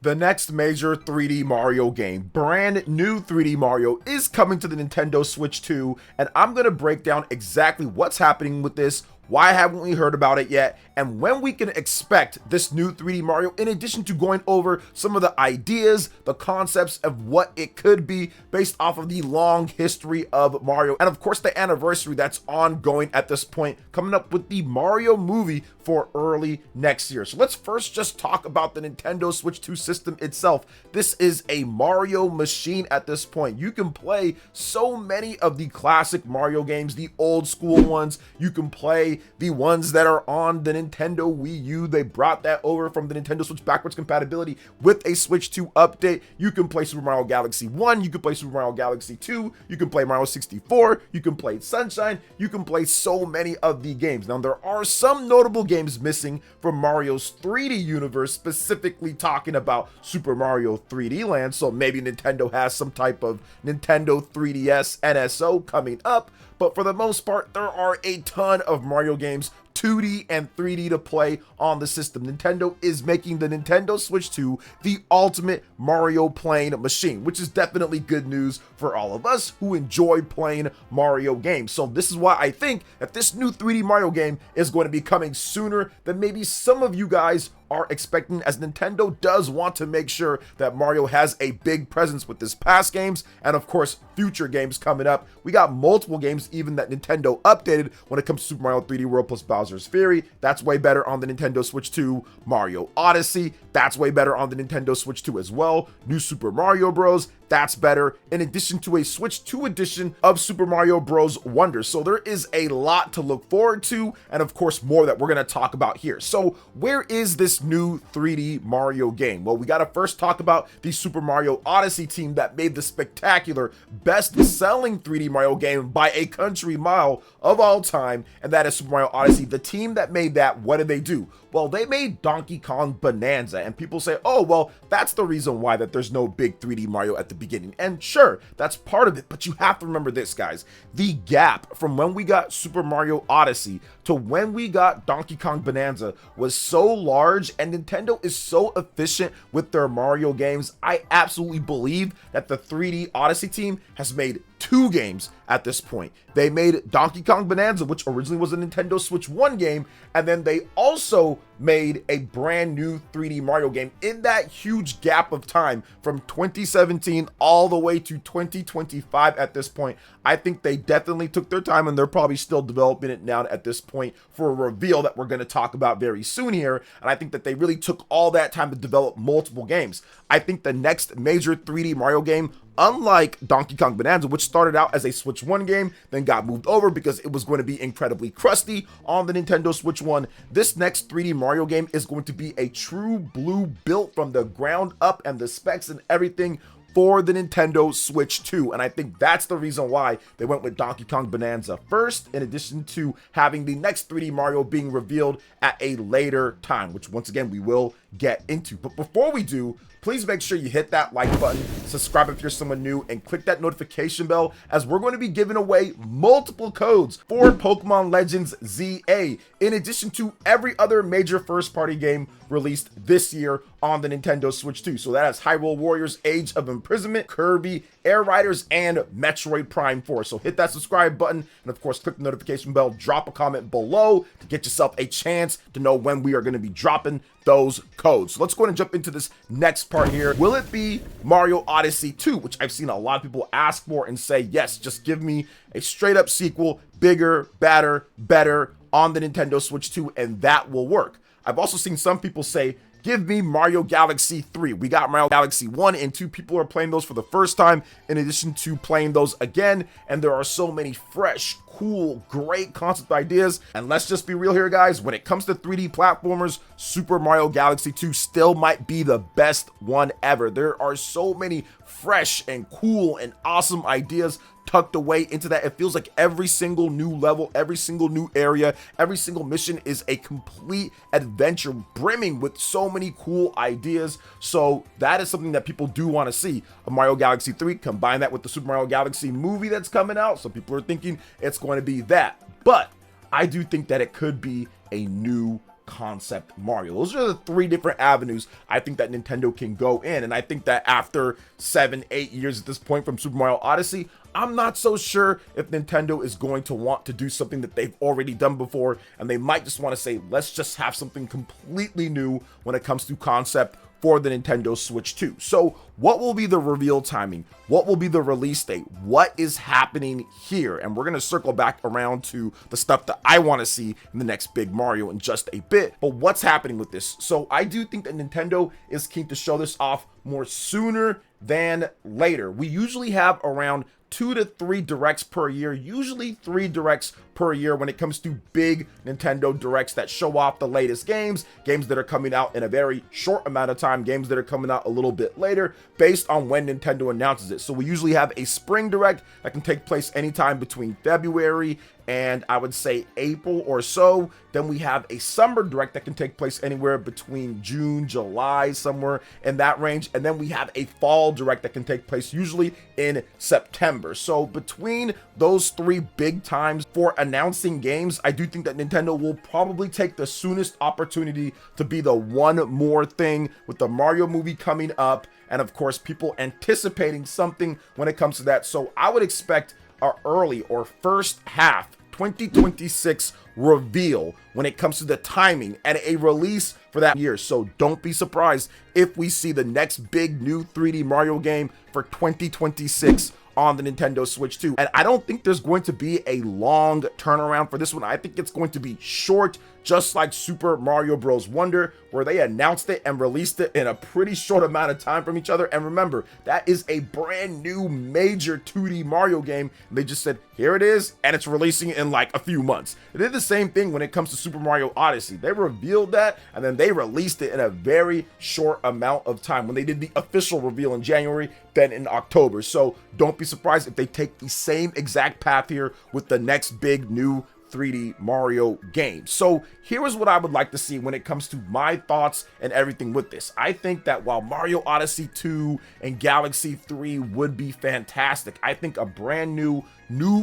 The next major 3D Mario game, brand new 3D Mario, is coming to the Nintendo Switch 2, and I'm going to break down exactly what's happening with this, why haven't we heard about it yet, and when we can expect this new 3D Mario, in addition to going over some of the ideas, the concepts of what it could be based off of the long history of Mario, and of course the anniversary that's ongoing at this point, coming up with the Mario movie for early next year. So let's first just talk about the Nintendo Switch 2 system itself. This is a Mario machine at this point. You can play so many of the classic Mario games, the old school ones. You can play the ones that are on the Nintendo Wii U. They brought that over from the Nintendo Switch backwards compatibility with a Switch 2 update. You can play Super Mario Galaxy 1, you can play Super Mario Galaxy 2, you can play Mario 64, you can play Sunshine, you can play so many of the games. Now there are some notable games missing from Mario's 3D universe, specifically talking about Super Mario 3D Land, so maybe Nintendo has some type of Nintendo 3DS NSO coming up, but for the most part, there are a ton of Mario games 2D and 3D to play on the system. Nintendo is making the Nintendo Switch 2 the ultimate Mario playing machine, which is definitely good news for all of us who enjoy playing Mario games. So this is why I think that this new 3D Mario game is going to be coming sooner than maybe some of you guys are expecting, as Nintendo does want to make sure that Mario has a big presence with his past games and of course future games coming up. We got multiple games even that Nintendo updated when it comes to Super Mario 3D World plus Bowser's Fury. That's way better on the Nintendo Switch 2. Mario Odyssey, that's way better on the Nintendo Switch 2 as well. New Super Mario Bros, that's better, in addition to a Switch 2 edition of Super Mario Bros. Wonder. So there is a lot to look forward to, and of course more that we're going to talk about here. So where is this new 3D Mario game? Well, we got to first talk about the Super Mario Odyssey team that made the spectacular best-selling 3D Mario game by a country mile of all time, and that is Super Mario Odyssey. The team that made that, what did they do? Well, they made Donkey Kong Bonanza, and people say, oh, well, that's the reason why that there's no big 3D Mario at the beginning. And sure, that's part of it, but you have to remember this, guys. The gap from when we got Super Mario Odyssey to when we got Donkey Kong Bonanza was so large, and Nintendo is so efficient with their Mario games. I absolutely believe that the 3D Odyssey team has made 2 games at this point. They made Donkey Kong Bonanza, which originally was a Nintendo Switch 1 game, and then they also made a brand new 3D Mario game in that huge gap of time from 2017 all the way to 2025 at this point. I think they definitely took their time, and they're probably still developing it now at this point for a reveal that we're going to talk about very soon here. And I think that they really took all that time to develop multiple games. I think the next major 3D Mario game, unlike Donkey Kong Bonanza, which started out as a Switch 1 game, then got moved over because it was going to be incredibly crusty on the Nintendo Switch 1, this next 3D Mario game is going to be a true blue, built from the ground up, and the specs and everything for the Nintendo Switch 2. And I think that's the reason why they went with Donkey Kong Bonanza first, in addition to having the next 3D Mario being revealed at a later time, which once again we will get into. But before we do, please make sure you hit that like button, subscribe if you're someone new, and click that notification bell, as we're going to be giving away multiple codes for Pokemon Legends ZA, in addition to every other major first-party game released this year on the Nintendo Switch 2. So that has Hyrule Warriors Age of Imprisonment, Kirby, Air Riders, and Metroid Prime 4. So hit that subscribe button, and of course click the notification bell, drop a comment below to get yourself a chance to know when we are going to be dropping those codes. So let's go ahead and jump into this next part here. Will it be Mario Odyssey 2, which I've seen a lot of people ask for and say, yes, just give me a straight up sequel, bigger, badder, better on the Nintendo Switch 2, and that will work. I've also seen some people say, give me Mario Galaxy 3. We got Mario Galaxy 1 and 2. People are playing those for the first time, in addition to playing those again. And there are so many fresh, cool, great concept ideas. And let's just be real here, guys. When it comes to 3D platformers, Super Mario Galaxy 2 still might be the best one ever. There are so many fresh and cool and awesome ideas tucked away into that. It feels like every single new level, every single new area, every single mission is a complete adventure, brimming with so many cool ideas. So that is something that people do want to see. A Mario Galaxy 3, combine that with the Super Mario Galaxy movie that's coming out, so people are thinking it's going to be that. But I do think that it could be a new concept Mario. Those are the 3 different avenues I think that Nintendo can go in. And I think that after 7-8 years at this point from Super Mario Odyssey, I'm not so sure if Nintendo is going to want to do something that they've already done before, and they might just want to say, let's just have something completely new when it comes to concept for the Nintendo Switch 2. So what will be the reveal timing? What will be the release date? What is happening here? And we're going to circle back around to the stuff that I want to see in the next big Mario in just a bit. But what's happening with this? So I do think that Nintendo is keen to show this off more sooner than later. We usually have around 2 to 3 directs per year, usually 3 directs per year when it comes to big Nintendo directs that show off the latest games that are coming out in a very short amount of time, games that are coming out a little bit later based on when Nintendo announces it. So we usually have a spring direct that can take place anytime between February and I would say April or so. Then we have a summer direct that can take place anywhere between June, July, somewhere in that range. And then we have a fall direct that can take place usually in September. So between those 3 big times for announcing games, I do think that Nintendo will probably take the soonest opportunity to be the one more thing with the Mario movie coming up. And of course, people anticipating something when it comes to that. So I would expect our early or first half 2026 reveal when it comes to the timing and a release for that year. So don't be surprised if we see the next big new 3D Mario game for 2026 on the Nintendo Switch 2. And I don't think there's going to be a long turnaround for this one. I think it's going to be short, just like Super Mario Bros. Wonder, where they announced it and released it in a pretty short amount of time from each other. And remember, that is a brand new major 2D Mario game. And they just said, here it is, and it's releasing in like a few months. They did the same thing when it comes to Super Mario Odyssey. They revealed that, and then they released it in a very short amount of time. When they did the official reveal in January, then in October. So don't be surprised if they take the same exact path here with the next big new 3D Mario game. So here is what I would like to see when it comes to my thoughts and everything with this. I think that while Mario Odyssey 2 and Galaxy 3 would be fantastic, I think a brand new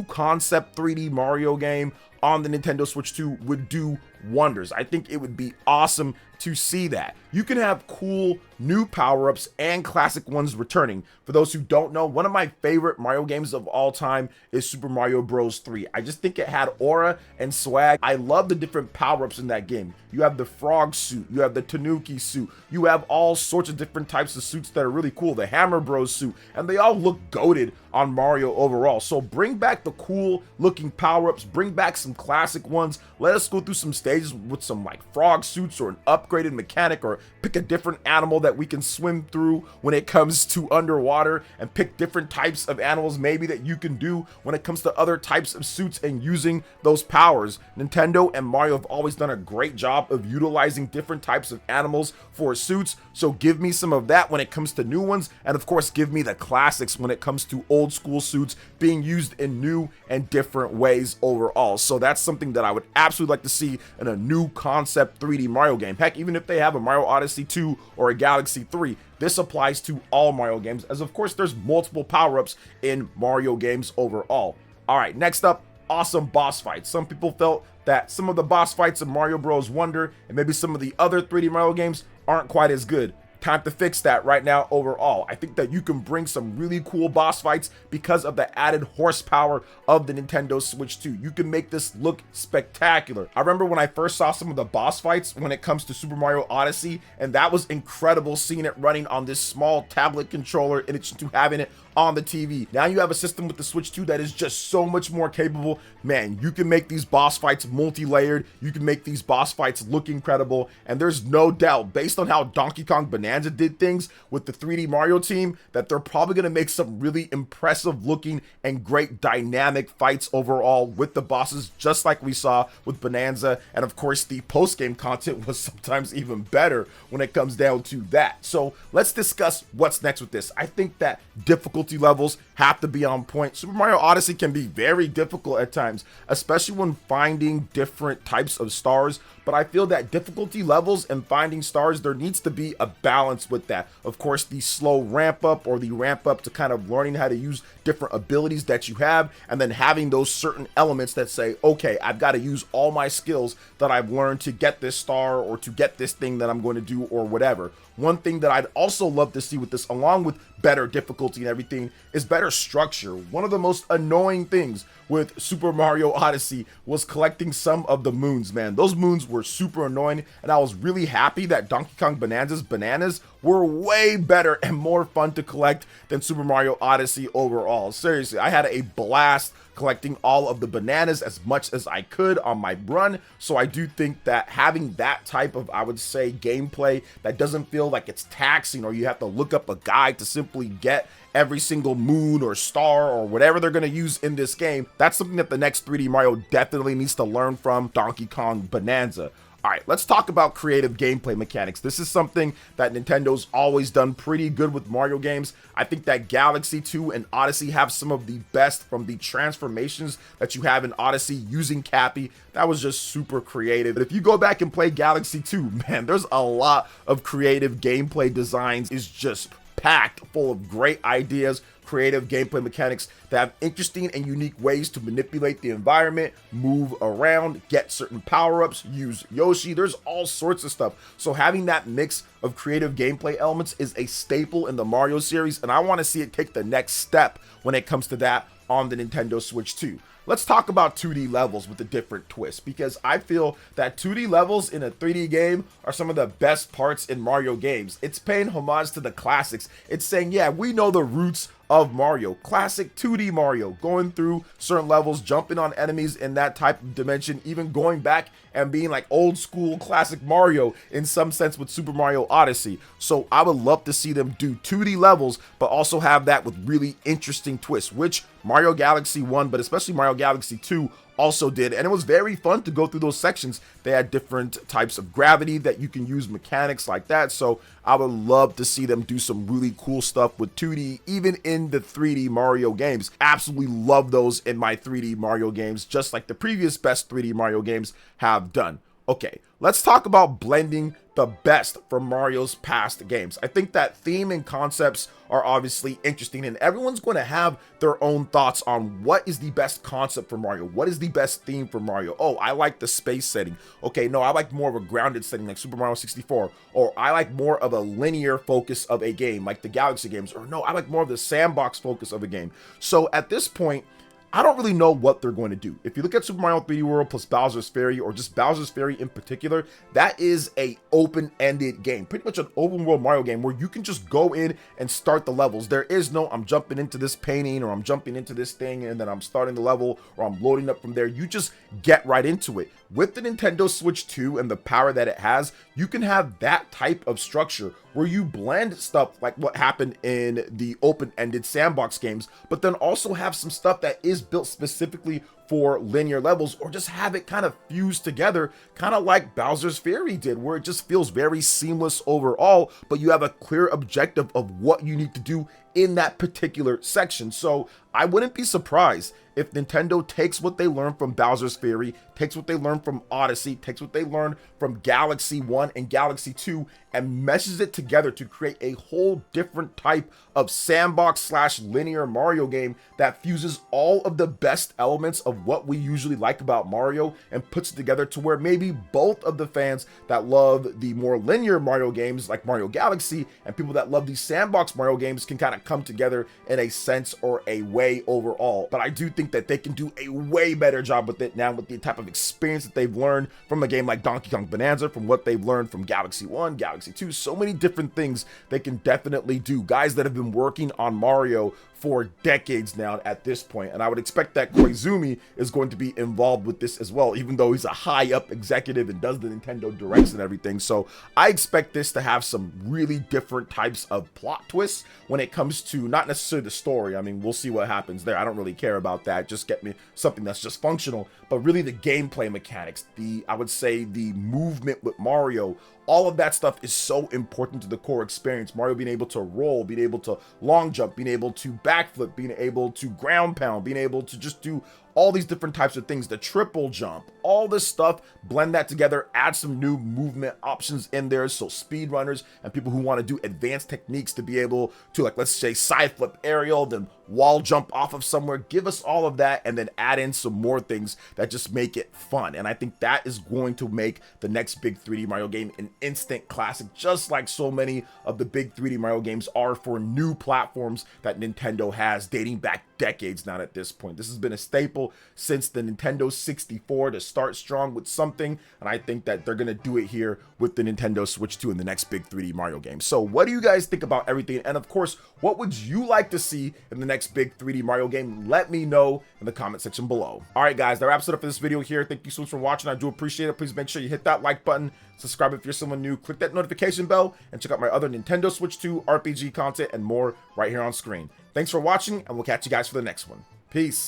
concept 3D Mario game on the Nintendo Switch 2 would do wonders. I think it would be awesome to see that. You can have cool new power-ups and classic ones returning. For those who don't know, one of my favorite Mario games of all time is Super Mario Bros. 3. I just think it had aura and swag. I love the different power-ups in that game. You have the frog suit, you have the Tanuki suit, you have all sorts of different types of suits that are really cool, the Hammer Bros suit, and they all look goated on Mario overall. So bring back the cool looking power-ups, bring back some classic ones, let us go through some stages with some like frog suits or an upgraded mechanic, or pick a different animal that we can swim through when it comes to underwater, and pick different types of animals maybe that you can do when it comes to other types of suits and using those powers. Nintendo and Mario have always done a great job of utilizing different types of animals for suits, so give me some of that when it comes to new ones, and of course give me the classics when it comes to old school suits being used in new and different ways overall. So that's something that I would absolutely like to see in a new concept 3D Mario game. Heck, even if they have a Mario Odyssey 2 or a Galaxy 3, this applies to all Mario games, as of course there's multiple power-ups in Mario games overall. Alright, next up, awesome boss fights. Some people felt that some of the boss fights in Mario Bros. Wonder and maybe some of the other 3D Mario games aren't quite as good. Time to fix that right now overall. I think that you can bring some really cool boss fights because of the added horsepower of the Nintendo Switch 2. You can make this look spectacular. I remember when I first saw some of the boss fights when it comes to Super Mario Odyssey, and that was incredible seeing it running on this small tablet controller and it's to having it on the TV. Now you have a system with the Switch 2 that is just so much more capable. Man, you can make these boss fights multi-layered. You can make these boss fights look incredible. And there's no doubt, based on how Donkey Kong Bonanza did things with the 3D Mario team, that they're probably going to make some really impressive looking and great dynamic fights overall with the bosses, just like we saw with Bonanza. And of course, the post-game content was sometimes even better when it comes down to that. So let's discuss what's next with this. I think that difficulty levels have to be on point. Super Mario Odyssey can be very difficult at times, especially when finding different types of stars. but I feel that difficulty levels and finding stars, there needs to be a balance with that. Of course, the slow ramp up or the ramp up to kind of learning how to use different abilities that you have, and then having those certain elements that say, okay, I've got to use all my skills that I've learned to get this star or to get this thing that I'm going to do or whatever. One thing that I'd also love to see with this, along with better difficulty and everything, is better structure. One of the most annoying things with Super Mario Odyssey was collecting some of the moons, man. Those moons were super annoying, and I was really happy that Donkey Kong Bonanza's bananas were way better and more fun to collect than Super Mario Odyssey overall. Seriously, I had a blast collecting all of the bananas as much as I could on my run. So I do think that having that type of, I would say, gameplay that doesn't feel like it's taxing or you have to look up a guide to simply get every single moon or star or whatever they're going to use in this game, that's something that the next 3D Mario definitely needs to learn from Donkey Kong Bonanza. All right, let's talk about creative gameplay mechanics. This is something that Nintendo's always done pretty good with Mario games. I think that Galaxy 2 and Odyssey have some of the best, from the transformations that you have in Odyssey using Cappy. That was just super creative. But if you go back and play Galaxy 2, man, there's a lot of creative gameplay designs. Is just packed full of great ideas, creative gameplay mechanics that have interesting and unique ways to manipulate the environment, move around, get certain power-ups, use Yoshi. There's all sorts of stuff. So having that mix of creative gameplay elements is a staple in the Mario series, and I want to see it take the next step when it comes to that on the Nintendo Switch 2. Let's talk about 2D levels with a different twist, because I feel that 2D levels in a 3D game are some of the best parts in Mario games. It's paying homage to the classics. It's saying, yeah, we know the roots of Mario, classic 2D Mario, going through certain levels, jumping on enemies in that type of dimension, even going back and being like old school classic Mario in some sense with Super Mario Odyssey. So I would love to see them do 2D levels, but also have that with really interesting twists, which Mario Galaxy 1, but especially Mario Galaxy 2 also did, and it was very fun to go through those sections. They had different types of gravity that you can use, mechanics like that. So I would love to see them do some really cool stuff with 2D, even in the 3D Mario games. Absolutely love those in my 3D Mario games, just like the previous best 3D Mario games have done. Okay, let's talk about blending the best from Mario's past games. I think that theme and concepts are obviously interesting, and everyone's going to have their own thoughts on what is the best concept for Mario, what is the best theme for Mario. Oh, I like the space setting. Okay, no, I like more of a grounded setting like Super Mario 64, or I like more of a linear focus of a game like the Galaxy games, or no, I like more of the sandbox focus of a game. So at this point, I don't really know what they're going to do. If you look at Super Mario 3D World plus Bowser's Fury, or just Bowser's Fury in particular, that is a open-ended game, pretty much an open world Mario game where you can just go in and start the levels. There is no, I'm jumping into this painting, or I'm jumping into this thing, and then I'm starting the level, or I'm loading up from there. You just get right into it. With the Nintendo Switch 2 and the power that it has, you can have that type of structure where you blend stuff like what happened in the open-ended sandbox games, but then also have some stuff that is built specifically for linear levels, or just have it kind of fused together, kind of like Bowser's Fury did, where it just feels very seamless overall, but you have a clear objective of what you need to do in that particular section. So I wouldn't be surprised if Nintendo takes what they learned from Bowser's Fury, takes what they learned from Odyssey, takes what they learned from Galaxy 1 and Galaxy 2, and meshes it together to create a whole different type of sandbox slash linear Mario game that fuses all of the best elements of what we usually like about Mario and puts it together to where maybe both of the fans that love the more linear Mario games like Mario Galaxy and people that love these sandbox Mario games can kind of come together in a sense or a way overall. But I do think that they can do a way better job with it now, with the type of experience that they've learned from a game like Donkey Kong Bonanza, from what they've learned from Galaxy 1, Galaxy 2, so many different things they can definitely do. Guys that have been working on Mario for decades now at this point, and I would expect that Koizumi is going to be involved with this as well, even though he's a high up executive and does the Nintendo Directs and everything. So I expect this to have some really different types of plot twists when it comes to not necessarily the story. I mean, we'll see what happens there. I don't really care about that. Just get me something that's just functional, but really the gameplay mechanics, I would say the movement with Mario, All of that stuff is so important to the core experience. Mario being able to roll, being able to long jump, being able to backflip, being able to ground pound, being able to just do all these different types of things, the triple jump, all this stuff, blend that together, add some new movement options in there. So speedrunners and people who want to do advanced techniques to be able to, like, let's say side flip aerial, then wall jump off of somewhere, give us all of that and then add in some more things that just make it fun. And I think that is going to make the next big 3D Mario game an instant classic, just like so many of the big 3D Mario games are for new platforms that Nintendo has dating back decades now at this point. This has been a staple since the Nintendo 64 to start strong with something, and I think that they're gonna do it here with the Nintendo Switch 2 in the next big 3D Mario game. So what do you guys think about everything? And of course, what would you like to see in the next big 3D Mario game? Let me know in the comment section below. All right, guys, that wraps it up for this video here. Thank you so much for watching. I do appreciate it. Please make sure you hit that like button, subscribe if you're someone new, click that notification bell, and check out my other Nintendo Switch 2 RPG content and more right here on screen. Thanks for watching, and we'll catch you guys for the next one. Peace.